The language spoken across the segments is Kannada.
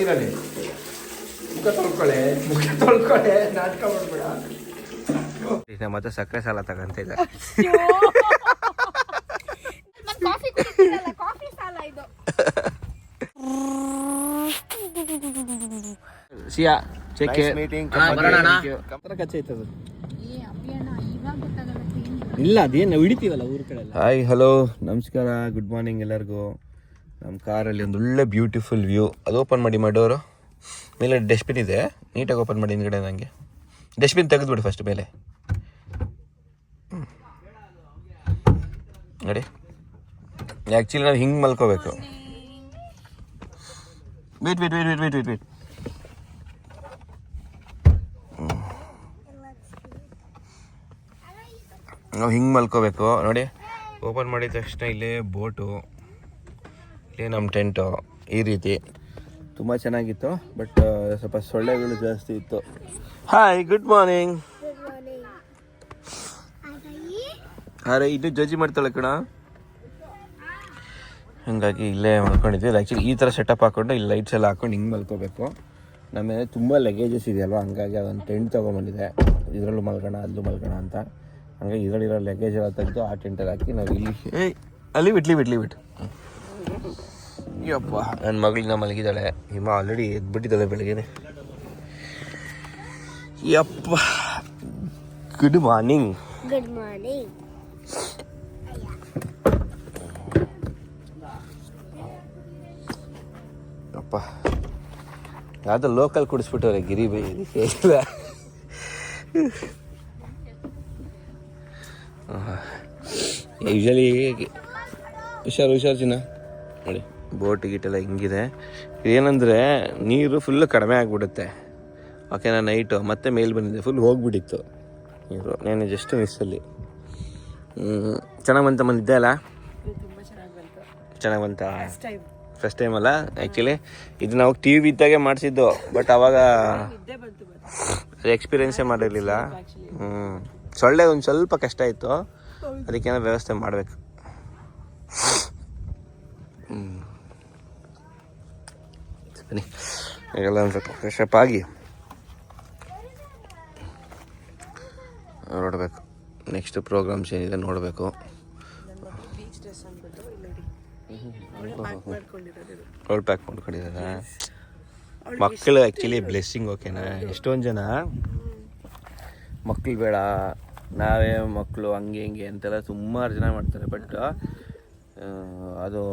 ನೀರಲ್ಲಿ ಮುಖ ತೊಳ್ಕೊಳ್ಳೆ ನಾಟಕ ಮಾಡ್ಬೇಡ. ಮತ್ತೆ ಸಕ್ಕರೆ ಸಾಲ ತಗಂತ ಇದೆ. ಸಿಯಾ ಚೆಕ್ ಮೀಟಿಂಗ್ ಇಲ್ಲ ಅದೇನು ಹಿಡಿತೀವಲ್ಲ ಊರ ಕಡೆ. ಹಾಯ್ ಹಲೋ ನಮಸ್ಕಾರ ಗುಡ್ ಮಾರ್ನಿಂಗ್ ಎಲ್ಲರಿಗೂ. ನಮ್ಮ ಕಾರಲ್ಲಿ ಒಂದು ಒಳ್ಳೆ ಬ್ಯೂಟಿಫುಲ್ ವ್ಯೂ. ಅದು ಓಪನ್ ಮಾಡಿ ಡೋರು. ಮೇಲೆ ಡಸ್ಟ್ಬಿನ್ ಇದೆ, ನೀಟಾಗಿ ಓಪನ್ ಮಾಡಿ ಹಿಂದ್ಗಡೆ. ನನಗೆ ಡಸ್ಟ್ಬಿನ್ ತೆಗೆದ್ಬಿಡು ಫಸ್ಟ್ ಮೇಲೆ ನೋಡಿ. ಆ್ಯಕ್ಚುಲಿ ನಾವು ಹಿಂಗೆ ಮಲ್ಕೋಬೇಕು. Wait wait wait wait wait wait wait ನಾವು ಹಿಂಗೆ ಮಲ್ಕೋಬೇಕು ನೋಡಿ. ಓಪನ್ ಮಾಡಿದ ತಕ್ಷಣ ಇಲ್ಲೇ ಬೋಟು, ಇಲ್ಲೇ ನಮ್ಮ ಟೆಂಟು, ಈ ರೀತಿ ತುಂಬ ಚೆನ್ನಾಗಿತ್ತು. ಬಟ್ ಸ್ವಲ್ಪ ಸೊಳ್ಳೆಗಳು ಜಾಸ್ತಿ ಇತ್ತು. Hi good morning. ಅರೆ ಇದು ಜಜ್ಜಿ ಮಾಡ್ತಾಳೆ ಕಣ. ಹಾಗಾಗಿ ಇಲ್ಲೇ ಮಲ್ಕೊಂಡಿದ್ವಿ. ಆ್ಯಕ್ಚುಲಿ ಈ ಥರ ಸೆಟಪ್ ಹಾಕ್ಕೊಂಡು ಇಲ್ಲಿ ಲೈಟ್ಸ್ ಎಲ್ಲ ಹಾಕ್ಕೊಂಡು ಹಿಂಗೆ ಮಲ್ಕೋಬೇಕು. ನಮಗೆ ತುಂಬ ಲಗೇಜಸ್ ಇದೆಯಲ್ವ, ಹಂಗಾಗಿ ಅದೊಂದು ಟೆಂಟ್ ತೊಗೊಂಬಂದಿದೆ. ಇದರಲ್ಲೂ ಮಲ್ಗೋಣ ಅಲ್ಲೂ ಮಲ್ಗೋಣ ಅಂತ. ಹಂಗಾಗಿ ಇದರಲ್ಲಿರೋ ಲಗೇಜ್ ಎಲ್ಲ ತೆಗೆದು ಆ ಟೆಂಟಲ್ಲಿ ಹಾಕಿ ನಾವು ಇಲ್ಲಿ ಅಲ್ಲಿ ಬಿಟ್ಟು ಯಪ್ಪ ನನ್ನ ಮಗಳಿನ ಮಲಗಿದ್ದಾಳೆ. ಹಿಮ ಆಲ್ರೆಡಿ ಎದ್ಬಿಟ್ಟಿದ್ದಾಳೆ ಬೆಳಗ್ಗೆನೆ. ಯಪ್ಪ ಗುಡ್ ಮಾರ್ನಿಂಗ್. Good morning. ಅಪ್ಪ ಯಾವುದೋ ಲೋಕಲ್ ಕುಡಿಸ್ಬಿಟ್ಟವ್ರೆ ಗಿರಿ ಬೈ. ಯೂಶಲಿ ಹುಷಾರು ಚಿನ್ನ ನೋಡಿ. ಬೋಟ್ ಗೀಟೆಲ್ಲ ಹಿಂಗಿದೆ. ಏನಂದರೆ ನೀರು ಫುಲ್ಲು ಕಡಿಮೆ ಆಗಿಬಿಡುತ್ತೆ. ಓಕೆನಾ. ನೈಟು ಮತ್ತೆ ಮೇಲೆ ಬಂದಿದೆ, ಫುಲ್ ಹೋಗ್ಬಿಟ್ಟಿತ್ತು ನೀರು. ನಾನು ಜಸ್ಟ್ ಮಿಸ್ಸಲ್ಲಿ. ಚೆನ್ನಾಗಿ ಬಂದಿದ್ದೆ ಅಲ್ಲ. ಚೆನ್ನಾಗಿ ಬಂತ ಫಸ್ಟ್ ಟೈಮ್ ಅಲ್ಲ. ಆ್ಯಕ್ಚುಲಿ ಇದು ನಾವು ಟಿ ವಿ ಇದ್ದಾಗೆ ಮಾಡಿಸಿದ್ದು, ಬಟ್ ಅವಾಗ ಎಕ್ಸ್ಪೀರಿಯೆನ್ಸೇ ಮಾಡಿರಲಿಲ್ಲ. ಸೊಳ್ಳೆ ಒಂದು ಸ್ವಲ್ಪ ಕಷ್ಟ ಇತ್ತು, ಅದಕ್ಕೇನೋ ವ್ಯವಸ್ಥೆ ಮಾಡಬೇಕು. ಬನ್ನಿ ಈಗೆಲ್ಲ ಒಂದು ಸ್ವಲ್ಪ ಫ್ರೆಶಪ್ ಆಗಿ ನೋಡಬೇಕು. ನೆಕ್ಸ್ಟ್ ಪ್ರೋಗ್ರಾಮ್ಸ್ ಏನಿದೆ ನೋಡಬೇಕು. ಅವಳು ಪ್ಯಾಕ್ ಮಾಡ್ಕೊಂಡಿದ್ದಾರೆ ಮಕ್ಕಳು. Actually blessing. ಓಕೆನಾ. ಎಷ್ಟೊಂದು ಜನ ಮಕ್ಕಳು ಬೇಡ, ನಾವೇ ಮಕ್ಕಳು ಹಂಗೆ ಹಿಂಗೆ ಅಂತೆಲ್ಲ ಸುಮಾರು ಜನ ಮಾಡ್ತಾರೆ. ಬಟ್ ಅದು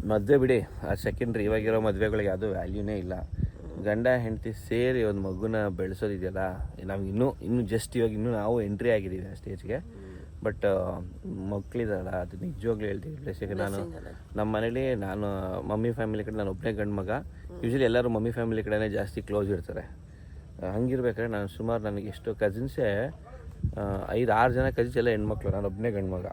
ಮದುವೆ ಬಿಡಿ, ಅದು ಸೆಕೆಂಡ್ರಿ. ಇವಾಗಿರೋ ಮದುವೆಗಳಿಗೆ ಅದು ವ್ಯಾಲ್ಯೂನೇ ಇಲ್ಲ. ಗಂಡ ಹೆಂಡತಿ ಸೇರಿ ಒಂದು ಮಗುನ ಬೆಳೆಸೋದಿದೆಯಲ್ಲ, ನಮ್ಗೆ ಇನ್ನೂ ಜಸ್ಟ್ ಇವಾಗ ನಾವು ಎಂಟ್ರಿ ಆಗಿದ್ದೀವಿ ಆ ಸ್ಟೇಜ್ಗೆ. ಬಟ್ ಮಕ್ಕಳಿದಾರಲ್ಲ, ಅದು ನಿಜವಾಗ್ಲೂ ಹೇಳ್ತೀವಿ ಬ್ಲೆಸ್ಸಿಂಗ್. ನಮ್ಮ ಮನೇಲಿ ಮಮ್ಮಿ ಫ್ಯಾಮಿಲಿ ಕಡೆ ನಾನು ಒಬ್ಬನೇ ಗಂಡು ಮಗ. ಯೂಶ್ವಲಿ ಎಲ್ಲರೂ ಮಮ್ಮಿ ಫ್ಯಾಮಿಲಿ ಕಡೆನೇ ಜಾಸ್ತಿ ಕ್ಲೋಸ್ ಇರ್ತಾರೆ. ಹಂಗಿರ್ಬೇಕಾದ್ರೆ ನನಗೆ ಎಷ್ಟೋ ಕಸಿನ್ಸೇ 5-6 ಜನ ಕಸಿನ್ಸ್ ಎಲ್ಲ ಹೆಣ್ಮಕ್ಳು, ನಾನು ಒಬ್ಬನೇ ಗಂಡು ಮಗ.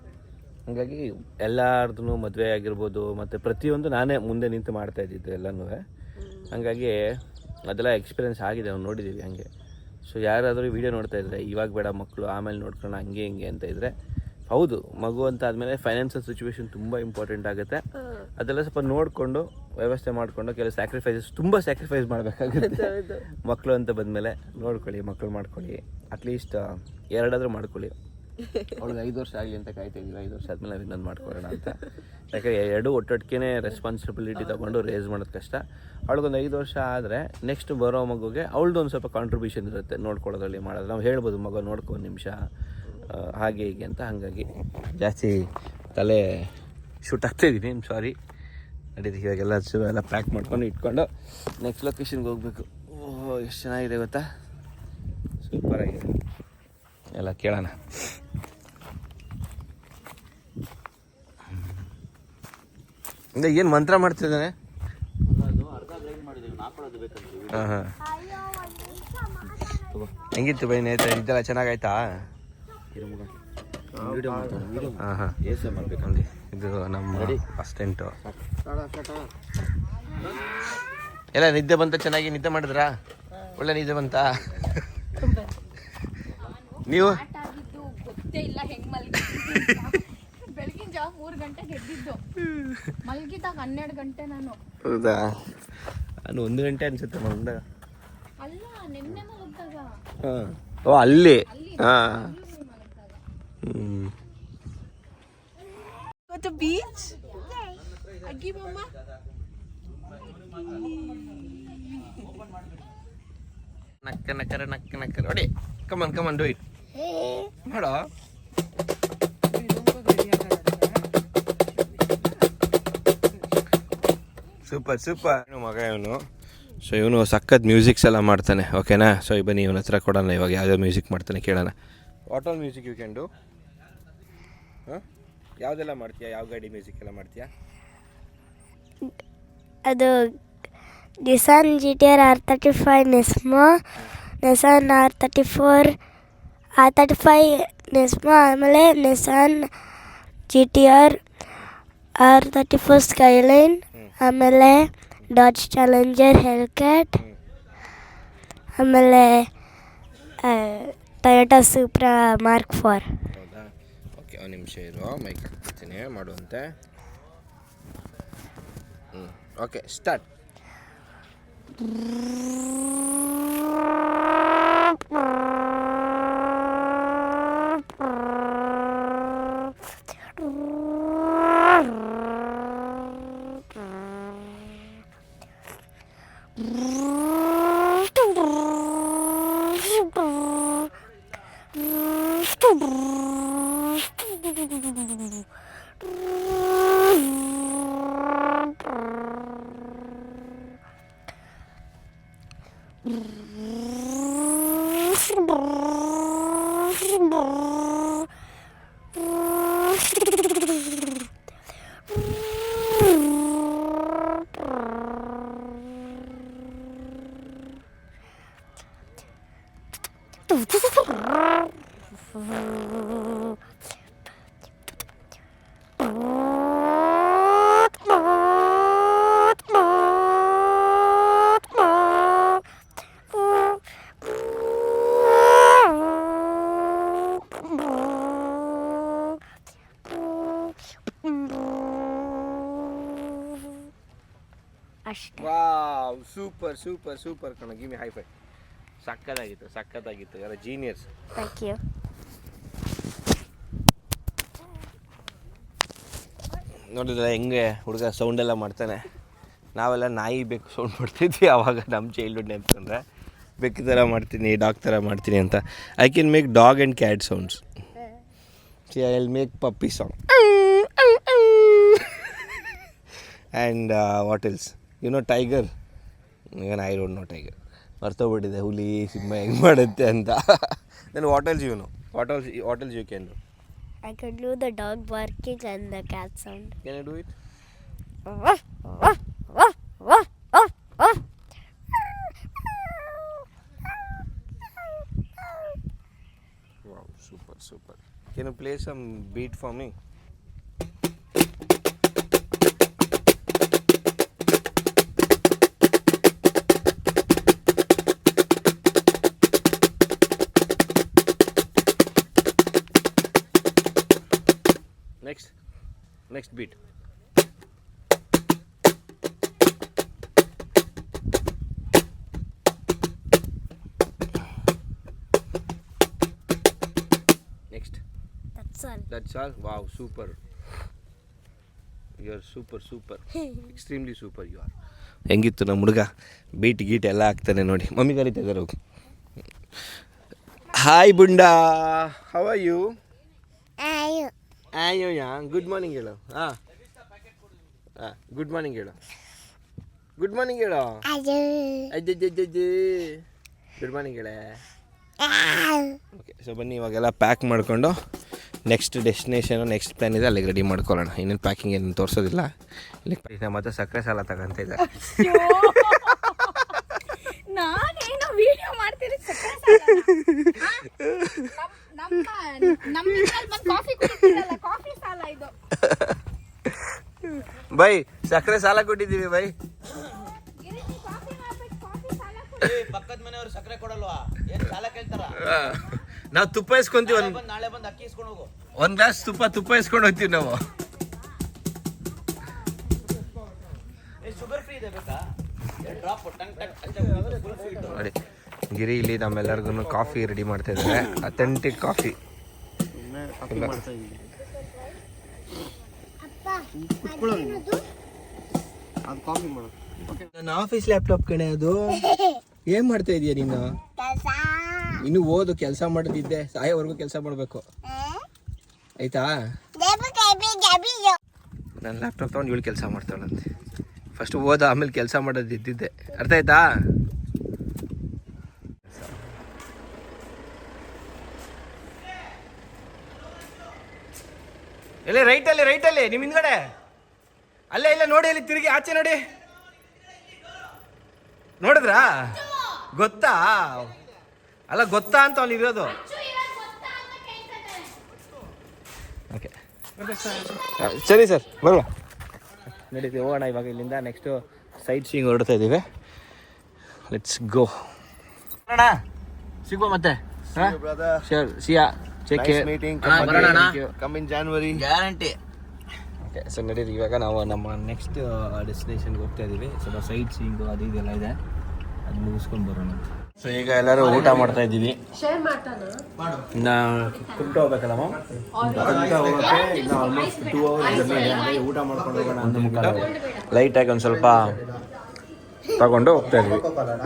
ಹಾಗಾಗಿ ಎಲ್ಲರದ್ದು ಮದುವೆ ಆಗಿರ್ಬೋದು, ಮತ್ತು ಪ್ರತಿಯೊಂದು ನಾನೇ ಮುಂದೆ ನಿಂತು ಮಾಡ್ತಾಯಿದ್ದಿದ್ದು ಎಲ್ಲನೂ. ಹಾಗಾಗಿ ಅದೆಲ್ಲ ಎಕ್ಸ್ಪೀರಿಯೆನ್ಸ್ ಆಗಿದೆ, ನಾವು ನೋಡಿದ್ದೀವಿ ಹಂಗೆ. ಸೊ ಯಾರಾದರೂ ವೀಡಿಯೋ ನೋಡ್ತಾ ಇದ್ದರೆ ಇವಾಗ ಬೇಡ ಮಕ್ಕಳು ಆಮೇಲೆ ನೋಡ್ಕೊಳ್ಳೋಣ ಹಂಗೆ ಹಿಂಗೆ ಅಂತ ಇದ್ದರೆ, ಹೌದು ಮಗು ಅಂತ ಆದಮೇಲೆ ಫೈನಾನ್ಷಿಯಲ್ ಸಿಚುವೇಶನ್ ತುಂಬ ಇಂಪಾರ್ಟೆಂಟ್ ಆಗುತ್ತೆ. ಅದೆಲ್ಲ ಸ್ವಲ್ಪ ನೋಡಿಕೊಂಡು ವ್ಯವಸ್ಥೆ ಮಾಡಿಕೊಂಡು ಕೆಲವು ತುಂಬ ಸ್ಯಾಕ್ರಿಫೈಸ್ ಮಾಡಬೇಕಾಗುತ್ತೆ. ಮಕ್ಕಳು ಅಂತ ಬಂದಮೇಲೆ ನೋಡ್ಕೊಳ್ಳಿ, ಮಕ್ಕಳು ಮಾಡ್ಕೊಳ್ಳಿ. ಅಟ್ಲೀಸ್ಟ್ 2 ಮಾಡ್ಕೊಳ್ಳಿ. ಅವಳಿಗೆ 5 ವರ್ಷ ಆಗಲಿ ಅಂತ ಕಾಯ್ತಾಯಿದ್ದೀವಿ. 5 ವರ್ಷ ಆದಮೇಲೆ ಇನ್ನೊಂದು ಮಾಡ್ಕೊಳ್ಳೋಣ ಅಂತ. ಯಾಕಂದರೆ 2 ಒಟ್ಟೊಟ್ಟಿಗೆ ರೆಸ್ಪಾನ್ಸಿಬಿಲಿಟಿ ತೊಗೊಂಡು ರೇಸ್ ಮಾಡೋದು ಕಷ್ಟ. ಅವಳಿಗೊಂದು 5 ವರ್ಷ ಆದರೆ ನೆಕ್ಸ್ಟ್ ಬರೋ ಮಗುಗೆ ಅವಳದು ಒಂದು ಸ್ವಲ್ಪ ಕಾಂಟ್ರಿಬ್ಯೂಷನ್ ಇರುತ್ತೆ ನೋಡ್ಕೊಳ್ಳೋದ್ರಲ್ಲಿ ಮಾಡೋದು. ನಾವು ಹೇಳ್ಬೋದು ಮಗು ನೋಡ್ಕೊ 1 ನಿಮಿಷ ಹಾಗೆ ಹೀಗೆ ಅಂತ. ಹಾಗಾಗಿ ಜಾಸ್ತಿ ತಲೆ ಶೂಟ್ ಆಗ್ತಾಯಿದ್ದೀನಿ. ಸಾರಿ. ನಡೀತಿ ಇವಾಗೆಲ್ಲ ಎಲ್ಲ ಪ್ಯಾಕ್ ಮಾಡ್ಕೊಂಡು ಇಟ್ಕೊಂಡು ನೆಕ್ಸ್ಟ್ ಲೊಕೇಶನ್ಗೆ ಹೋಗಬೇಕು. ಓಹ್ ಎಷ್ಟು ಚೆನ್ನಾಗಿದೆ ಗೊತ್ತಾ, ಸೂಪರಾಗಿದೆ. ಎಲ್ಲ ಕೇಳೋಣ. ಏನು ಮಂತ್ರ ಮಾಡ್ತಿದ್ದಾನೆ? ಹಾಂ ಹಾಂ ಹೆಂಗಿತ್ತು ಬೈ ನೇತ್ರ? ಇದೆಲ್ಲ ಚೆನ್ನಾಗಾಯ್ತಾ? ಹಾಂ ಹಾಂ ಇದು ನಮ್ಮ ಅಸ್ಟೆಂಟು. ಎಲ್ಲ ನಿದ್ದೆ ಬಂತ? ಚೆನ್ನಾಗಿ ನಿದ್ದೆ ಮಾಡಿದ್ರಾ? ಒಳ್ಳೆ ನಿದ್ದೆ ಬಂತ? ನೀವು ಬೆಳಗಿನ ಜಾವ 3 ಗಂಟೆಗೆ ಎದ್ದಿದ್ದು, ಮಲಗಿದಾಗ 12 ಗಂಟೆ ನಾನು. ಹೌದಾ? ನಾನು 1 ಗಂಟೆ ಅನ್ಸುತ್ತೆ ಮಲಗ್ದಾಗ. ಅಲ್ಲ ನಿನ್ನೆ ಮಲಗ್ದಾಗ. ಹಾಂ ಓ ಅಲ್ಲಿ ಹಾಂ. Go to beach? Agi mama. ನಕ್ಕ ನೋಡಿ. ಕಮನ್ ಡೂ ಇಟ್ ಮಾಡೋ. ಸೂಪರ್ ಮಗ ಇವನು. ಸೊ ಇವನು ಸಖತ್ ಮ್ಯೂಸಿಕ್ಸ್ ಎಲ್ಲ ಮಾಡ್ತಾನೆ, ಓಕೆನಾ? ಸೊ ಬನ್ನಿ ಇವನ ಹತ್ರ ಕೊಡೋಣ ಇವಾಗ ಯಾವುದೋ ಮ್ಯೂಸಿಕ್ ಮಾಡ್ತಾನೆ, ಕೇಳೋಣ. What all music you can do? ಹಾಂ, ಯಾವುದೆಲ್ಲ ಮಾಡ್ತೀಯಾ? ಯಾವ ಗಾಡಿ ಮ್ಯೂಸಿಕ್ ಎಲ್ಲ ಮಾಡ್ತೀಯಾ? ಅದು Nissan GTR R35 Nismo, Nissan R35 Nismo, ಆಮೇಲೆ ನಿಸಾನ್ GTR R34 ಸ್ಕೈಲೈನ್, ಆಮೇಲೆ ಡಾಜ್ ಚಾಲೆಂಜರ್ ಹೆಲ್ಕ್ಯಾಟ್, ಆಮೇಲೆ ಟೊಯೋಟಾ ಸೂಪ್ರಾ ಮಾರ್ಕ್ 4. ಹೌದಾ? ಓಕೆ, ಒಂದು ನಿಮಿಷ ಇರು, ಮೈಕ್ ಹಾಕ್ತೀನಿ ಮಾಡುವಂತೆ. Okay, start. ಅಷ್ಟೇ. ವಾವ್, ಸೂಪರ್ ಕಣ. Give me high five. ಸಕ್ಕತ್ತಾಗಿತ್ತು. ಯಾರ ಜೀನಿಯಸ್. Thank you. ನೋಡಿದ್ರೆ ಹೆಂಗೆ ಹುಡುಗ ಸೌಂಡೆಲ್ಲ ಮಾಡ್ತಾನೆ. ನಾವೆಲ್ಲ ನಾಯಿ ಬೇಕು ಸೌಂಡ್ ಮಾಡ್ತಿದ್ವಿ ಆವಾಗ, ನಮ್ಮ ಚೈಲ್ಡ್ಹುಡ್ ನೆನ್ಸ್ಕೊಂಡ್ರೆ. ಬೆಕ್ಕು ಥರ ಮಾಡ್ತೀನಿ, ಡಾಗ್ ಥರ ಮಾಡ್ತೀನಿ ಅಂತ. I can make dog and cat sounds. See I will make puppy song. And what else you know tiger? Even I don't know tiger. ಮರ್ತೋಗ್ಬಿಟ್ಟಿದೆ ಹುಲಿ ಸಿಂಹ ಹೆಂಗೆ ಮಾಡುತ್ತೆ ಅಂತ. Then what else you know? What else you can do? I could do the dog barking and the cat sound. Can you do it? Wow, super. Can you play some beat for me? Next beat. Next. That's all. Wow, super. You are super. Extremely super you are. ಹೆಂಗಿತ್ತು ನಮ್ಮ ಹುಡುಗ? ಬೀಟ್ ಗೀಟ್ ಎಲ್ಲ ಆಗ್ತಾನೆ ನೋಡಿ. ಮಮ್ಮಿ ಕರೀತಾ ಇದ್ದಾರೆ ಹೋಗಿ. ಹಾಯ್ ಬುಂಡಾ, ಹೌ ಆರ್ ಯು? ಅಯ್ಯೋ ಗುಡ್ ಮಾರ್ನಿಂಗ್ ಹೇಳು. ಗುಡ್ ಮಾರ್ನಿಂಗ್ ಹೇಳು. ಗುಡ್ ಮಾರ್ನಿಂಗ್ ಹೇಳೆ. ಓಕೆ, ಸೊ ಬನ್ನಿ ಇವಾಗೆಲ್ಲ ಪ್ಯಾಕ್ ಮಾಡಿಕೊಂಡು ನೆಕ್ಸ್ಟ್ ಡೆಸ್ಟಿನೇಷನು, ನೆಕ್ಸ್ಟ್ ಪ್ಲ್ಯಾನ್ ಇದೆ, ಅಲ್ಲಿಗೆ ರೆಡಿ ಮಾಡ್ಕೊಳ್ಳೋಣ. ಇನ್ನೇನು ಪ್ಯಾಕಿಂಗ್ ಏನು ತೋರಿಸೋದಿಲ್ಲ. ಇಲ್ಲಿ ಮತ್ತೆ ಸಕ್ಕರೆ ಸಾಲ ತಗೊಂತ ಇದ್ದಾರೆ. ನಾನೇನೋ ವಿಡಿಯೋ ಮಾಡ್ತೀನಿ. ಕಾಫಿ ಸಾಲ ಇದು. ಬೈ ಸಕ್ಕರೆ ಸಾಲ ಕೊಟ್ಟಿದ್ದೀವಿ ಬೈ. ಪಕ್ಕದ ಮನೆಯವರು ಸಕ್ಕರೆ ಕೊಡಲ್ವಾ? ಏನ್ ಸಾಲ ಕೇಳ್ತಾರ? ನಾವು ತುಪ್ಪ ಇಸ್ಕೊಂತೀವಿ. ನಾಳೆ ಬಂದು ಅಕ್ಕಿ ಇಸ್ಕೊಂಡು ಹೋಗು. ಒಂದ್ ಗ್ಲಾಸ್ ತುಪ್ಪ ಇಸ್ಕೊಂಡು ಹೋಗ್ತೀವಿ ನಾವು. ಶುಗರ್ ಫ್ರೀ ಇದೆ ಬೇಕಾ? ಡ್ರಾಪ್ ನೋಡಿ ಗಿರಿ ಇಲ್ಲಿ ನಮ್ಮೆಲ್ಲರಿಗೂ ಕಾಫಿ ರೆಡಿ ಮಾಡ್ತಾ ಇದ್ದಾರೆ. Authentic coffee. ನನ್ನ ಆಫೀಸ್ ಲ್ಯಾಪ್ಟಾಪ್ ಕಣೆ ಅದು. ಏನ್ ಮಾಡ್ತಾ ಇದೀಯ ನೀನು? ಇನ್ನು ಓದು, ಕೆಲಸ ಮಾಡ್ತಿದ್ದೆ, ಸಾಯೋವರೆಗೂ ಕೆಲಸ ಮಾಡ್ಬೇಕು ಆಯ್ತಾ? ನನ್ನ ಲ್ಯಾಪ್ಟಾಪ್ ತಗೊಂಡು ಇವಳು ಕೆಲಸ ಮಾಡ್ತಾಳಂತೆ. ಫಸ್ಟ್ ಓದ, ಆಮೇಲೆ ಕೆಲಸ ಮಾಡೋದು ಇದ್ದಿದ್ದೆ. ಅರ್ಥ ಆಯ್ತಾ? ಎಲ್ಲೇ ರೈಟಲ್ಲಿ ನಿಮ್ಮ ಹಿಂದ್ಗಡೆ ಅಲ್ಲೇ ಇಲ್ಲ ನೋಡಿ, ಅಲ್ಲಿ ತಿರುಗಿ ಆಚೆ ನೋಡಿ. ನೋಡಿದ್ರಾ? ಗೊತ್ತಾ? ಅಲ್ಲ ಗೊತ್ತಾ ಅಂತ ಅಲ್ಲಿ ಇರೋದು. ಓಕೆ ಸರಿ ಸರ್, ಬರುವ ನಡೀತೀವಿ, ಹೋಗೋಣ ಇವಾಗ ಇಲ್ಲಿಂದ. ನೆಕ್ಸ್ಟು ಸೈಟ್ ಸೀಯಿಂಗ್ ಹೊರಡ್ತಾ ಇದ್ದೀವಿ. Let's go. ಬರೋಣ, ಸಿಗುವ ಮತ್ತೆ. ಶೋರ್, ಸಿಯಾ, check come in January guarantee. Okay sir, ನಡೀರಿ. ಇವಾಗ ನಾವು ನಮ್ಮ ನೆಕ್ಸ್ಟ್ ಡೆಸ್ಟಿನೇಷನ್ಗೆ ಹೋಗ್ತಾ ಇದ್ದೀವಿ. ಸ್ವಲ್ಪ ಸೈಟ್ ಸೀಯಿಂಗು ಅದು ಇದೆಲ್ಲ ಇದೆ, ಅದು ಮುಗಿಸ್ಕೊಂಡು ಬರೋಣ. ಸೊ ಈಗ ಎಲ್ಲರೂ ಊಟ ಮಾಡ್ತಾ ಇದ್ದೀವಿ. ಇನ್ನು ಕುಮಟ ಹೋಗ್ಬೇಕಲ್ಲ ಮ್ಯಾಮ್, ಹೋಗೋಕ್ಕೆ ಇನ್ನು ಆಲ್ಮೋಸ್ಟ್ 2 hours ಜರ್ನಿ ಇದೆ. ಹಾಗೆ ಊಟ ಮಾಡ್ಕೊಂಡು ಹೋಗೋಣ ಅಂತ ಲೈಟಾಗಿ ಒಂದು ಸ್ವಲ್ಪ ತಗೊಂಡು ಹೋಗ್ತಾ ಇದ್ವಿ.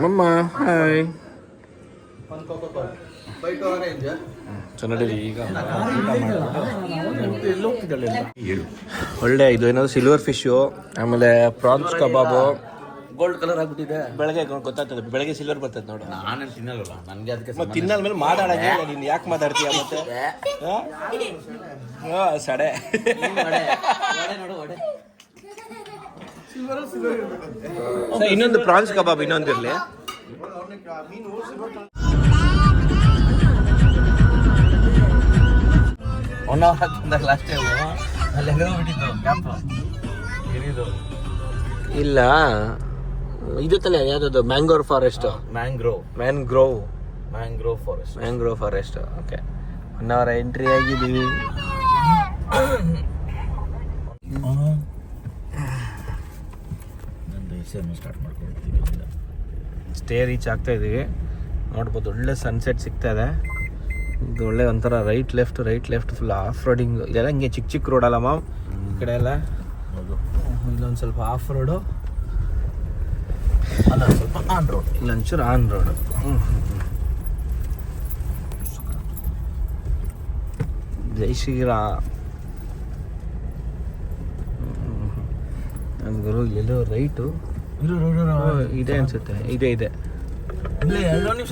ಮಮ್ಮ ಹಾಯ್. ಸೊ ನಡೀರಿ ಈಗ ಒಳ್ಳೆ ಇದು ಏನಾದ್ರು ಸಿಲ್ವರ್ ಫಿಶು, ಆಮೇಲೆ ಪ್ರಾನ್ಸ್ ಕಬಾಬು. ಗೋಲ್ಡ್ ಕಲರ್ ಆಗ್ಬಿಟ್ಟಿದೆ. ಬೆಳಗ್ಗೆ ಗೊತ್ತಾಗ್ತದೆ, ಬೆಳಗ್ಗೆ ಸಿಲ್ವರ್ ಬರ್ತದೆ ನೋಡು. ನಾನೇನು ತಿನ್ನಲ್ವಲ್ಲ, ನನಗೆ ಅದಕ್ಕೆ ಮತ್ತೆ ತಿನ್ನಲ್ ಮೇಲೆ ಮಾತಾಡಂಗೆ ನೀನು ಯಾಕೆ ಮಾತಾಡ್ತೀಯ ಮತ್ತೆ? ಸಡೆ ಇನ್ನೊಂದು ಪ್ರಾನ್ಸ್ ಕಬಾಬ್ ಇನ್ನೊಂದು ಇರಲಿ. ಒನ್ ಅವರ್ ಬಂದಾಗ ಲಾಸ್ಟ್ ಟೈಮ್ ಅಲ್ಲಿ ಹೋಗ್ಬಿಟ್ಟಿತ್ತು ಕ್ಯಾಂಪ್ ಗಿರಿದು. ಇಲ್ಲ ಇದು ತಲೆ ಯಾವ್ದು mangrove forest, mangrove forest. Okay, 1 hour entry ಆಗಿದ್ದೀವಿ. ಸ್ಟಾರ್ಟ್ ಮಾಡ್ಕೊಳ್ತೀವಿ. ಸ್ಟೇ ರೀಚ್ ಆಗ್ತಾ ಇದ್ದೀವಿ. ನೋಡ್ಬೋದು, ಒಳ್ಳೆ ಸನ್ಸೆಟ್ ಸಿಗ್ತಾ ಇದೆ. ಇದು ಒಳ್ಳೆ ಒಂಥರ right left full off roading. ಇದೆಲ್ಲ ಹಿಂಗೆ ಚಿಕ್ಕ ರೋಡ್ ಅಲ್ಲ ಮಾಮ್, ಈ ಕಡೆ ಎಲ್ಲ ಇಲ್ಲೊಂದು ಸ್ವಲ್ಪ ಆಫ್ ರೋಡು, ಅಲ್ಲ ಸ್ವಲ್ಪ ಆನ್ ರೋಡ್, ಇಲ್ಲೊಂಚೂರು ಆನ್ ರೋಡು. ಜೈ ಶ್ರೀರಾಮ್. ಗುರು ಇಲ್ಲೆಲ್ಲೋ ರೈಟು ಇದೆ ಅನ್ಸುತ್ತೆ. ಇದೆ 2 ನಿಮಿಷ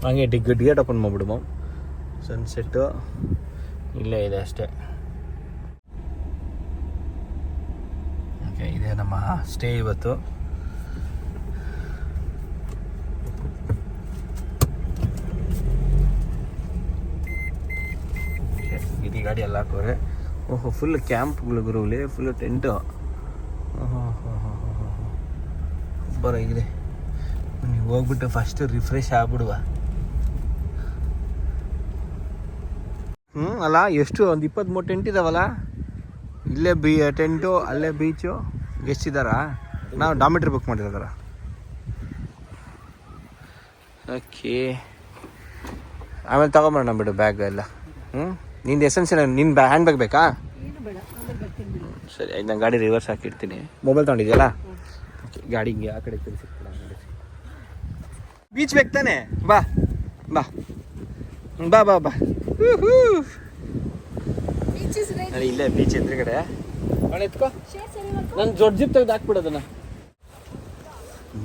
ಹಂಗೆ ಗೇಟ್ ಓಪನ್ ಮಾಡ್ಬಿಡು ಮಾಮ್. ಸನ್ಸೆಟ್ಟು ಇಲ್ಲೇ ಇದೆ ಅಷ್ಟೇ. ಓಕೆ, ಇದೆ ನಮ್ಮ ಸ್ಟೇ ಇವತ್ತು. ಗಿರಿ ಗಾಡಿ ಎಲ್ಲ ಹಾಕೋರೆ. ಓಹೋ, ಫುಲ್ ಕ್ಯಾಂಪ್ಗಳು ಗುರುಲಿ, ಫುಲ್ ಟೆಂಟು. ಬರೋಗಿದೆ. ನೀವು ಹೋಗ್ಬಿಟ್ಟು ಫಸ್ಟ್ ರಿಫ್ರೆಶ್ ಆಗ್ಬಿಡುವ. ಅಲ್ಲ, ಎಷ್ಟು ಒಂದು 23 ಟೆಂಟ್ ಇದಾವಲ್ಲ. ಇಲ್ಲೇ ಟೆಂಟು, ಅಲ್ಲೇ ಬೀಚು. ಎಷ್ಟಿದಾರಾ? ನಾವು ಡಾಮಿಟ್ರಿ ಬುಕ್ ಮಾಡಿರೋದಾರ. ಓಕೆ, ಆಮೇಲೆ ತಗೊಂಬರೋಣ ಬಿಡು ಬ್ಯಾಗ್ ಎಲ್ಲ. ನಿಂದು ಎಸೆನ್ಸ್ ಇಲ್ಲ, ನಿನ್ನ ಹ್ಯಾಂಡ್ ಬ್ಯಾಗ್ ಬೇಕಾ? ಸರಿ, ನಾನು ಗಾಡಿ ರಿವರ್ಸ್ ಹಾಕಿಡ್ತೀನಿ. ಮೊಬೈಲ್ ತೊಗೊಂಡಿದ್ಯಲ್ಲ, ಗಾಡಿ ಹಿಂಗೆ ಆ ಕಡೆ ತಿರ್ಸಿಕ್ಬಿಡ. ಬೀಚ್ ಬೇಕು ತಾನೆ? ಬಾ ಬಾ ಬಾ ಬಾ ಬಾ. ನಾನು ಇಲ್ಲೇ ಬೀಚ್ ಎದುರುಗಡೆ. ಎತ್ಕೋ, ನಾನು ದೊಡ್ಡ ಜಿಪ್ ತೆಗೆದು ಹಾಕ್ಬಿಡೋದನ್ನ.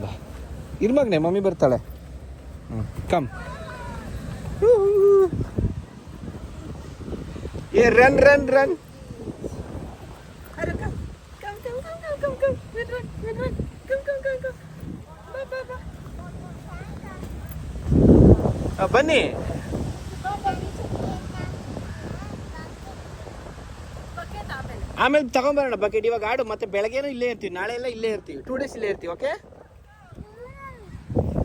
ಬಾ, ಇರ್ಮಗ್ನೆ, ಮಮ್ಮಿ ಬರ್ತಾಳೆ. ಕಮ್. ಏ ರನ್ ರನ್ ರನ್. ಬನ್ನಿ. ಆಮೇಲೆ ತಗೊಂಬರೋಣ ಬಕೆಟ್. ಇವಾಗ ಆಡು, ಮತ್ತೆ ಬೆಳಗ್ಗೆನೂ ಇಲ್ಲೇ ಇರ್ತೀವಿ, ನಾಳೆ ಎಲ್ಲ ಇಲ್ಲೇ ಇರ್ತೀವಿ, 2 days ಇಲ್ಲೇ ಇರ್ತೀವಿ. ಓಕೆ,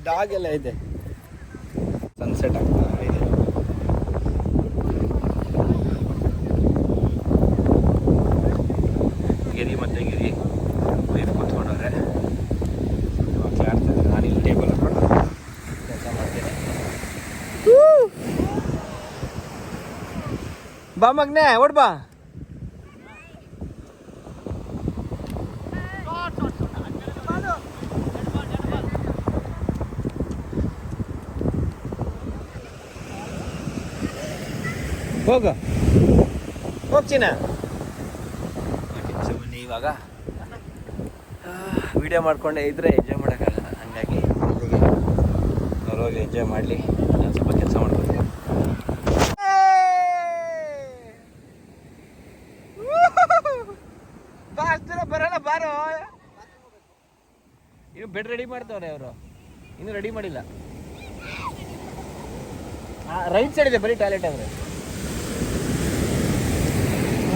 ಡಾಗ್ ಎಲ್ಲ ಇದೆ. ಸನ್ಸೆಟ್ ಆಗ್ತಾ ಇದೆ. ಗಿರಿ ಮತ್ತೆ ಗಿರಿ ವೈಫ್ ಕೂತ್ಕೊಂಡವ್ರೆ. ಬಾ ಮಗ್ನೆ ಓಡ್ ಬಾ. ಹೋಗು ಹೋಗ್ತೀನ. ಸೊ ಬನ್ನಿ ಇವಾಗ ವಿಡಿಯೋ ಮಾಡ್ಕೊಂಡೆ ಇದ್ರೆ ಎಂಜಾಯ್ ಮಾಡೋಕ್ಕಾಗಲ್ಲ, ಹಂಗಾಗಿ ಇಲ್ಲಿಗೆ ಅವ್ರು ಹೋಗಿ ಎಂಜಾಯ್ ಮಾಡಲಿ, ನಾನು ಸ್ವಲ್ಪ ಕೆಲಸ ಮಾಡ್ಕೊತೀನಿ. ಬಾ ಅಷ್ಟು ಬರೋಲ್ಲ ಬಾರೋ. ಇನ್ನು ಬೆಡ್ ರೆಡಿ ಮಾಡ್ತವ್ರೆ ಅವರು, ಇನ್ನೂ ರೆಡಿ ಮಾಡಿಲ್ಲ. ರೈಟ್ ಸೈಡ್ ಇದೆ ಬರೀ ಟಾಯ್ಲೆಟ್ ಅಂದರೆ.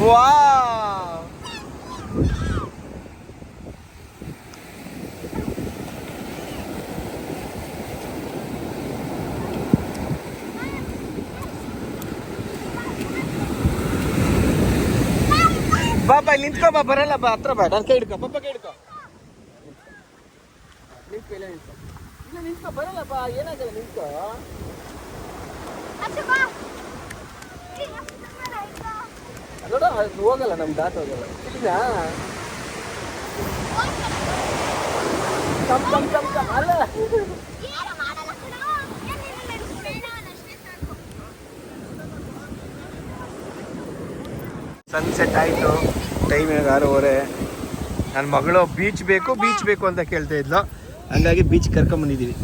ವಾ ಬಾ ನಿಂತ್ಕೋ ಬಾ, ಬರಲ್ಲ ಬಾ, ಹತ್ರ ಬಾ, ನನ್ನ ಕೈ ಹಿಡ್ಕೊ, ಪಪ್ಪ ಕೈ ಹಿಡ್ಕೊ. ನಿಂತ್ಕೊ ಇಲ್ಲ ನಿಂತ್ಕೊ, ಇಲ್ಲ ನಿಂತ್ಕೊ, ಬರಲ್ಲ ಬಾ, ಏನಾಗಲ್ಲ ನಿಂತ್ಕೊ. ನೋಡ ಹೋಗಲ್ಲ, ನಮ್ ದಾಟ್ ಹೋಗಲ್ಲ. ಅಲ್ಲ ಸನ್ಸೆಟ್ ಆಯಿತು, ಟೈಮ್ 6:30. ನನ್ನ ಮಗಳು ಬೀಚ್ ಬೇಕು ಅಂತ ಕೇಳ್ತಾ ಇದ್ಲು, ಹಂಗಾಗಿ ಬೀಚ್ ಕರ್ಕೊಂಬಂದಿದ್ದೀವಿ.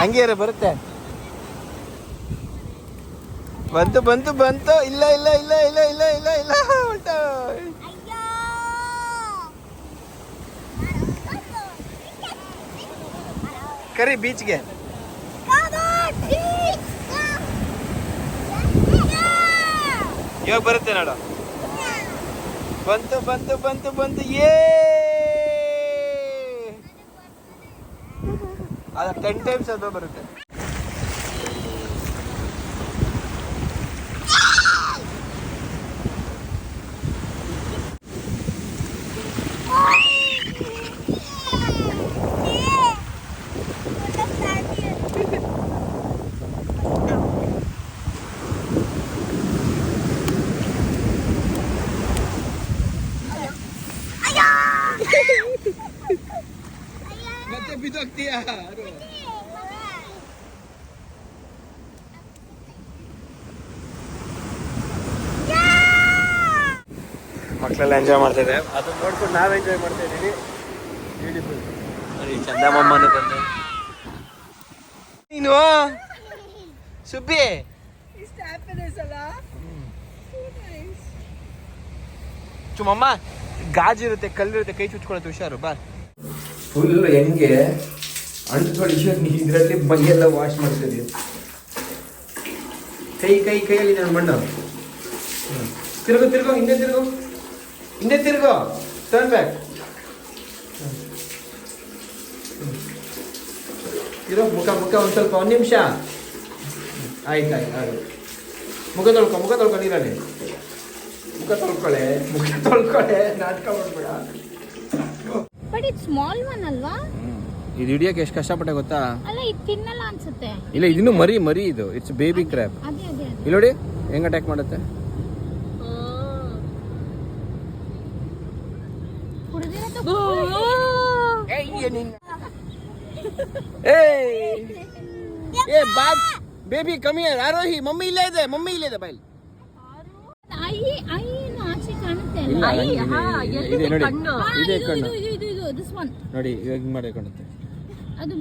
ಹಂಗೆ ಬರುತ್ತೆ. ಬಂತು. ಇಲ್ಲ ಉಲ್ಟಾ. ಕರಿ ಬೀಚ್ಗೆ. ಇವಾಗ ಬರುತ್ತೆ ನೋಡು. ಬಂತು. ಅದ 10 ಟೈಮ್ಸ್ ಅದು ಬರುತ್ತೆ. ಮತ್ತೆ ಬಿದ್ದೋಗ್ತೀಯಾ? ಮಕ್ಕಳೆಲ್ಲ ಎಂಜಾಯ್ ಮಾಡ್ತಿದೆ, ಅದನ್ನ ನೋಡ್ಕೊಂಡು ನಾವು ಎಂಜಾಯ್ ಮಾಡ್ತಾ ಇದ್ದೀವಿ. ಬ್ಯೂಟಿಫುಲ್. ನೋಡಿ ಚಂದಮ್ಮನ ಬಂದೆ. ನೀನು ಸುಬ್ಬಿ ಇಷ್ಟ ಹ್ಯಾಪಿನೆಸ್ ಅಲ್ಲ. ಚುಮ್ಮಮ್ಮ ಗಾಜಿರುತ್ತೆ, ಕಲ್ಲಿರುತ್ತೆ, ಕೈ ಚುಚ್ಕೊಳತ್ತೆ, ಹುಷಾರು. ಬಾ. ಫುಲ್ ಹೆಂಗೆ ಅಂಟ್ಕೊಳ್ಳಿ ಇದರಲ್ಲಿ ಮೈಯೆಲ್ಲ ವಾಶ್ ಮಾಡ್ತಿದ್ದೀವಿ. ಕೈಯಲ್ಲಿ ನಾನು ಮಣ್ಣು. ತಿರುಗು ಹಿಂದೆ ತಿರುಗು ಟರ್ನ್ ಬ್ಯಾಕ್. ಇರೋ ಮುಖ ಒಂದು ಸ್ವಲ್ಪ 1 ನಿಮಿಷ. ಆಯ್ತು. ಮುಖ ತೊಳ್ಕೊ ನೀರಲ್ಲಿ. ಮುಖ ತೊಳ್ಕೊಳ್ಳೆ, ನಾಟಕ ಮಾಡ್ಬೇಡ. ಬಟ್ ಇದು ಸ್ಮಾಲ್ ಒನ್ ಅಲ್ವಾ? ಇದು ಹಿಡಿಯೋಕೆ ಎಷ್ಟು ಕಷ್ಟಪಟ್ಟೆ ಗೊತ್ತಾ? ಅಲ್ಲ ಇದು ತಿನ್ನಲ್ಲ ಅನ್ಸುತ್ತೆ. ಇಲ್ಲ, ಇದನ್ನು ಮರಿ ಇದು. It's baby crab. ಅದೇ ಇಲ್ಲಿ ನೋಡಿ ಹೆಂಗ್ ಅಟ್ಯಾಕ್ ಮಾಡುತ್ತೆ. ಏ Bob baby come here. Aarohi mummy ಇಲ್ಲೇ ಇದೆ ಬೈಲ್. ಆಚೆ ಕಾಣುತ್ತೆ ಇಲ್ಲ, ಇದೆ ನೋಡಿ, ಇದೆ ಕಣ್ಣು ಇದು ದಿಸ್ ಒನ್ ನೋಡಿ, ಇವಾಗ ಹಿಂಗ್ ಮಾಡಿ ಕಾಣುತ್ತೆ. ಅದು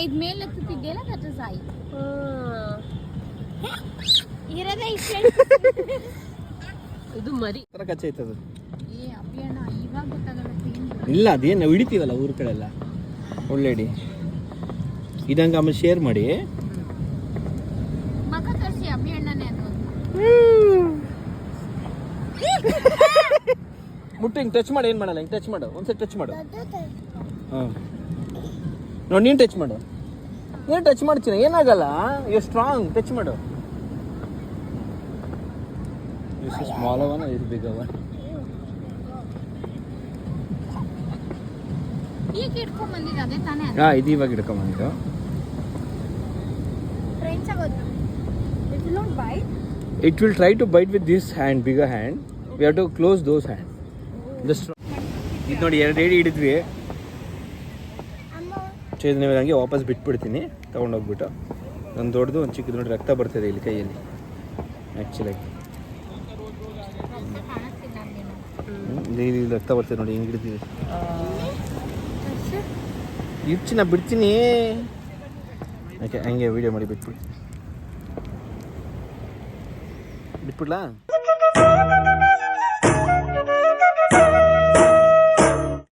ಇದು ಮೇಲೆ ಎತ್ತುತ್ತಿದೆಯಲ್ಲ, ದಟ್ ಇಸ್ ಐ. ಇರದೇ ಇದು ಮರಿ ತರ ಕಚ್ಚೆ ಐತದು. ಏ ಅಭಿಯಣ್ಣ ಇವಾಗ ಗೊತ್ತಾಗಲ್ಲ. ಇಲ್ಲ, ಅದೇನು ಹಿಡಿತೀವಲ್ಲ ಊರ್ ಕಡೆ ಎಲ್ಲ, ಒಳ್ಳೆ ಹಿಡಿ. ಇದಂಗ ಆಮೇಲೆ ಶೇರ್ ಮಾಡಿ ಮಗ ತೋರಿಸಿ ಅಭಿಯಣ್ಣನೇ ಅದು. ಮುಟ್ಟು ಹಿಂಗೆ ಟಚ್ ಮಾಡಿ, ಏನು ಮಾಡಲ್ಲ, ಹಿಂಗೆ ಟಚ್ ಮಾಡು, ಒಂದ್ಸರಿ ಟಚ್ ಮಾಡು. ಹಾಂ ನೋಡಿ, ನೀನು ಟಚ್ ಮಾಡು. ಏನು ಟಚ್ ಮಾಡ್ತೀನಿ, ಏನಾಗಲ್ಲ. ಯು ಸ್ಟ್ರಾಂಗ್, ಟಚ್ ಮಾಡು. Is small one, is big one. ಈಗ ಇಟ್ಕೊಂಡ್ ಬಂದಿದ್ದು ಅದೇ ತಾನೇ ಹಾಂ ಇದು ಇವಾಗ ಹಿಡ್ಕೊಂಬಂದಿದ್ದು. ಫ್ರೆಂಡ್ಸ್ ಆಗೋದು it will not bite. It will try to bite with this hand, bigger hand. We have to close those hands. Just ಇದು ನೋಡಿ 2 ಏಡಿ ಹಿಡಿದ್ವಿ. ಸೊ ಇದನ್ನ ಇವಾಗ ಹಂಗೆ ವಾಪಸ್ ಬಿಟ್ಬಿಡ್ತೀನಿ ತೊಗೊಂಡೋಗ್ಬಿಟ್ಟು. ಒಂದು ದೊಡ್ಡದು ಒಂದು ಚಿಕ್ಕದು ನೋಡಿ ರಕ್ತ ಬರ್ತಿದೆ ಇಲ್ಲಿ ಕೈಯಲ್ಲಿ ಆ್ಯಕ್ಚುಲಾಗಿ. ಇಲ್ಲಿ ರಕ್ತ ಬರ್ತಿದೆ ನೋಡಿ ಹಿಂಗೆ ಹಿಡಿದಿದೆ. ಇರ್ಚಿ ನಾ ಬಿಡ್ತೀನಿ. ಓಕೆ ಹಂಗೆ ವೀಡಿಯೋ ಮಾಡಿ ಬಿಟ್ಬಿಡ್ತೀನಿ. ಬಿಟ್ಬಿಡ್ಲಾ?